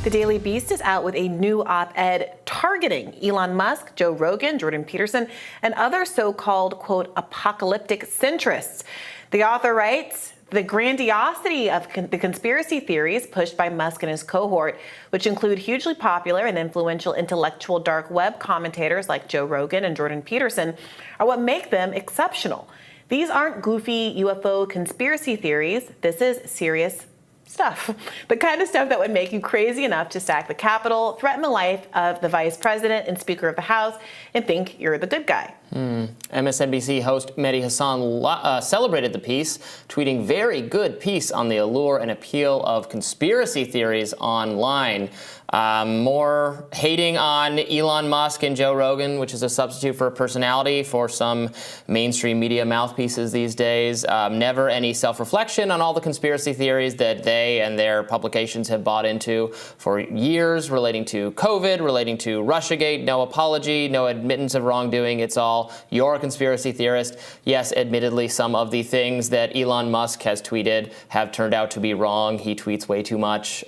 The Daily Beast is out with a new op-ed targeting Elon Musk, Joe Rogan, Jordan Peterson, and other so-called, quote, apocalyptic centrists. The author writes, the grandiosity of the conspiracy theories pushed by Musk and his cohort, which include hugely popular and influential intellectual dark web commentators like Joe Rogan and Jordan Peterson, are what make them exceptional. These aren't goofy UFO conspiracy theories. This is serious stuff. The kind of stuff that would make you crazy enough to sack the Capitol, threaten the life of the Vice President and Speaker of the House, and think you're the good guy. MSNBC host Mehdi Hasan celebrated the piece, tweeting, "Very good piece on the allure and appeal of conspiracy theories online." More hating on Elon Musk and Joe Rogan, which is a substitute for a personality for some mainstream media mouthpieces these days. Never any self-reflection on all the conspiracy theories that they and their publications have bought into for years, relating to COVID, relating to Russiagate. No apology, no admittance of wrongdoing. It's all, you're a conspiracy theorist. Yes, admittedly, some of the things that Elon Musk has tweeted have turned out to be wrong. He tweets way too much.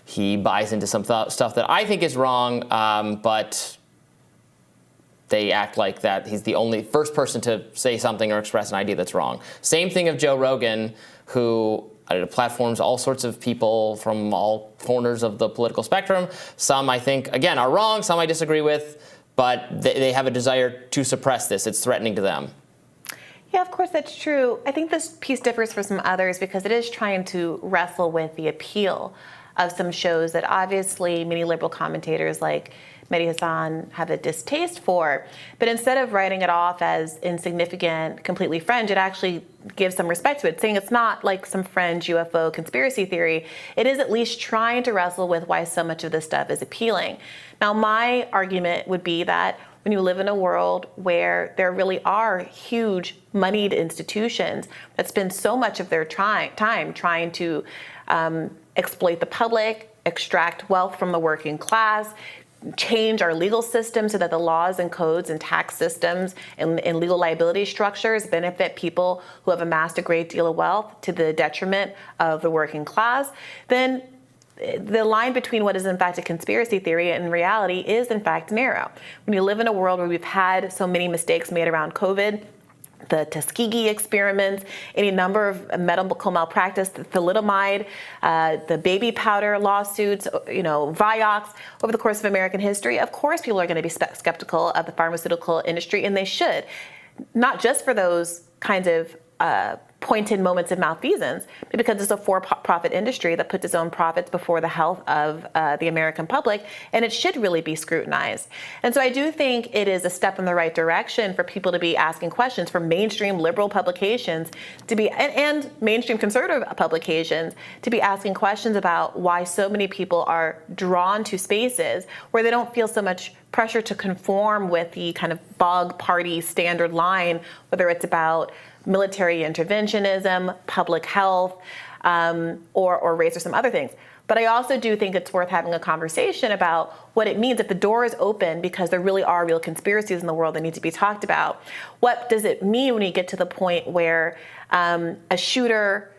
He buys into some stuff that I think is wrong, but they act like that he's the only first person to say something or express an idea that's wrong. Same thing of Joe Rogan, who platforms all sorts of people from all corners of the political spectrum. Some I think, again, are wrong, some I disagree with, but they have a desire to suppress this. It's threatening to them. Yeah, of course, that's true. I think this piece differs from some others because it is trying to wrestle with the appeal of some shows that obviously many liberal commentators like Mehdi Hasan have a distaste for. But instead of writing it off as insignificant, completely fringe, it actually gives some respect to it, saying it's not like some fringe UFO conspiracy theory. It is at least trying to wrestle with why so much of this stuff is appealing. Now, my argument would be that when you live in a world where there really are huge moneyed institutions that spend so much of their time trying to exploit the public, extract wealth from the working class, change our legal system so that the laws and codes and tax systems and legal liability structures benefit people who have amassed a great deal of wealth to the detriment of the working class, then the line between what is in fact a conspiracy theory and reality is in fact narrow. When you live in a world where we've had so many mistakes made around COVID, the Tuskegee experiments, any number of medical malpractice, the thalidomide, the baby powder lawsuits, Vioxx, over the course of American history, of course people are going to be skeptical of the pharmaceutical industry, and they should. Not just for those kinds of pointed moments of malfeasance, but because it's a for-profit industry that puts its own profits before the health of the American public, and it should really be scrutinized. And so I do think it is a step in the right direction for people to be asking questions, for mainstream liberal publications to be, and mainstream conservative publications to be asking questions about why so many people are drawn to spaces where they don't feel so much pressure to conform with the kind of bog party standard line, whether it's about military interventionism, public health, or race or some other things. But I also do think it's worth having a conversation about what it means if the door is open because there really are real conspiracies in the world that need to be talked about. What does it mean when you get to the point where a shooter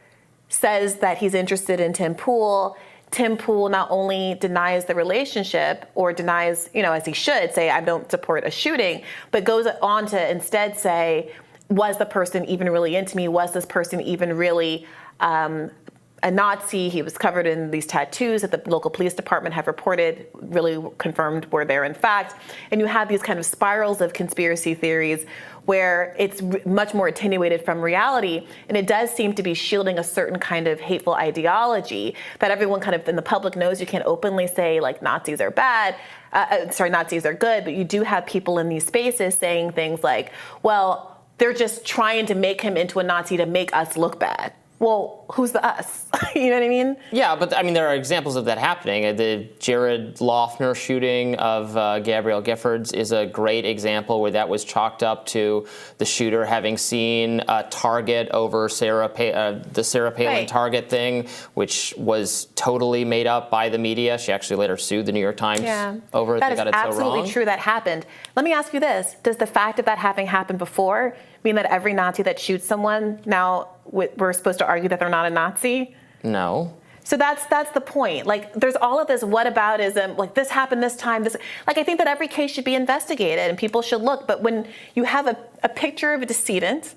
says that he's interested in Tim Pool? Tim Pool not only denies the relationship or denies, as he should, say, I don't support a shooting, but goes on to instead say, was the person even really into me? Was this person even really a Nazi? He was covered in these tattoos that the local police department have reported, really confirmed were there in fact. And you have these kind of spirals of conspiracy theories where it's much more attenuated from reality. And it does seem to be shielding a certain kind of hateful ideology that everyone kind of in the public knows you can't openly say like Nazis are bad. Nazis are good. But you do have people in these spaces saying things like, well, they're just trying to make him into a Nazi to make us look bad. Well, who's the us? You know what I mean? Yeah, but I mean, there are examples of that happening. The Jared Loughner shooting of Gabrielle Giffords is a great example where that was chalked up to the shooter having seen a target over the Sarah Palin Target thing, which was totally made up by the media. She actually later sued the New York Times over it. That is absolutely true. That happened. Let me ask you this. Does the fact of that having happened before mean that every Nazi that shoots someone now we're supposed to argue that they're not a Nazi? No. So that's the point. Like, there's all of this whataboutism, like this happened this time, this, like, I think that every case should be investigated and people should look. But when you have a picture of a decedent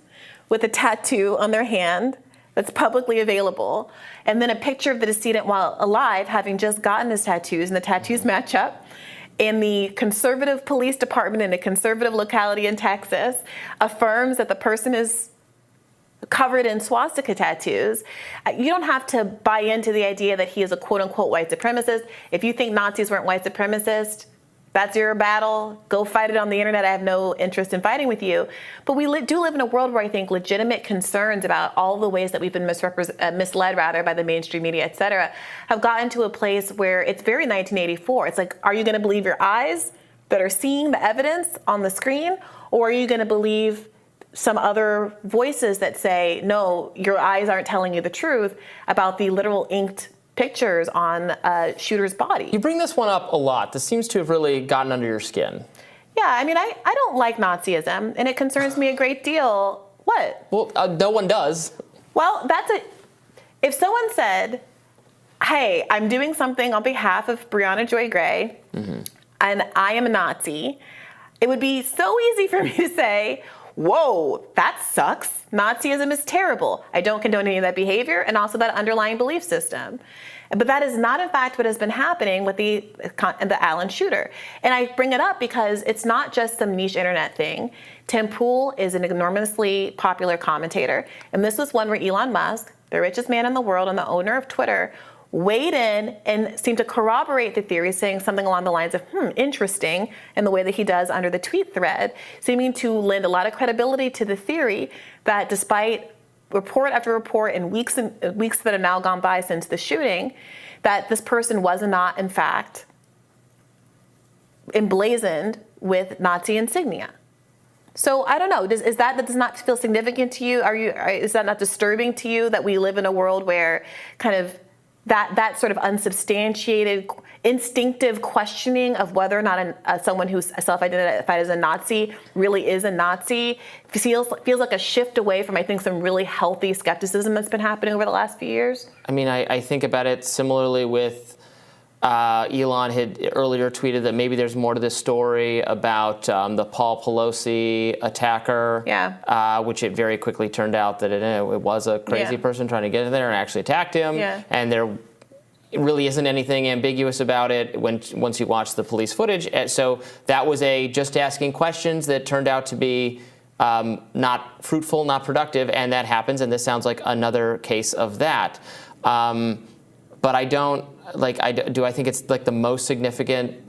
with a tattoo on their hand that's publicly available, and then a picture of the decedent while alive having just gotten his tattoos, and the tattoos match up, and the conservative police department in a conservative locality in Texas affirms that the person is covered in swastika tattoos, you don't have to buy into the idea that he is a quote-unquote white supremacist. If you think Nazis weren't white supremacists, that's your battle. Go fight it on the internet. I have no interest in fighting with you. But we do live in a world where I think legitimate concerns about all the ways that we've been misled by the mainstream media, et cetera, have gotten to a place where it's very 1984. It's like, are you going to believe your eyes that are seeing the evidence on the screen, or are you going to believe some other voices that say, no, your eyes aren't telling you the truth about the literal inked pictures on a shooter's body? You bring this one up a lot. This seems to have really gotten under your skin. Yeah, I mean, I don't like Nazism, and it concerns me a great deal. What? Well, no one does. Well, if someone said, hey, I'm doing something on behalf of Breonna Joy Gray, and I am a Nazi, it would be so easy for me to say, whoa, that sucks. Nazism is terrible. I don't condone any of that behavior and also that underlying belief system. But that is not, in fact, what has been happening with the Allen shooter. And I bring it up because it's not just some niche internet thing. Tim Pool is an enormously popular commentator. And this was one where Elon Musk, the richest man in the world and the owner of Twitter, weighed in and seemed to corroborate the theory, saying something along the lines of, interesting, in the way that he does under the tweet thread, seeming to lend a lot of credibility to the theory that despite report after report and weeks that have now gone by since the shooting, that this person was not, in fact, emblazoned with Nazi insignia. So I don't know. Does that does not feel significant to you? Is that not disturbing to you that we live in a world where kind of that sort of unsubstantiated, instinctive questioning of whether or not someone who's self-identified as a Nazi really is a Nazi feels like a shift away from, I think, some really healthy skepticism that's been happening over the last few years? I mean, I think about it similarly with Elon had earlier tweeted that maybe there's more to this story about the Paul Pelosi attacker, which it very quickly turned out that it was a crazy person trying to get in there and actually attacked him. And there really isn't anything ambiguous about it once you watch the police footage. And so that was just asking questions that turned out to be not fruitful, not productive, and that happens. And this sounds like another case of that. But I don't, do I think it's like the most significant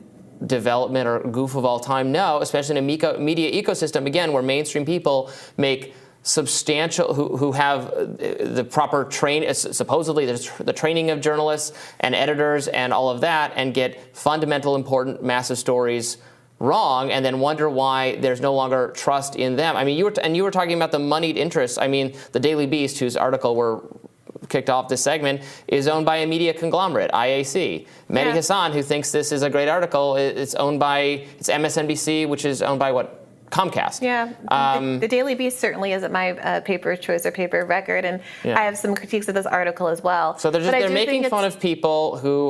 development or goof of all time? No, especially in a media ecosystem, again, where mainstream people make substantial, who have the proper supposedly there's the training of journalists and editors and all of that, and get fundamental, important, massive stories wrong, and then wonder why there's no longer trust in them. I mean, you were talking about the moneyed interests. I mean, the Daily Beast, whose article we're kicked off this segment, is owned by a media conglomerate, IAC. Mehdi Hasan, who thinks this is a great article, it's owned by MSNBC, which is owned by what? Comcast. Yeah, the Daily Beast certainly isn't my paper of choice or paper of record, and I have some critiques of this article as well. So they're making fun of people who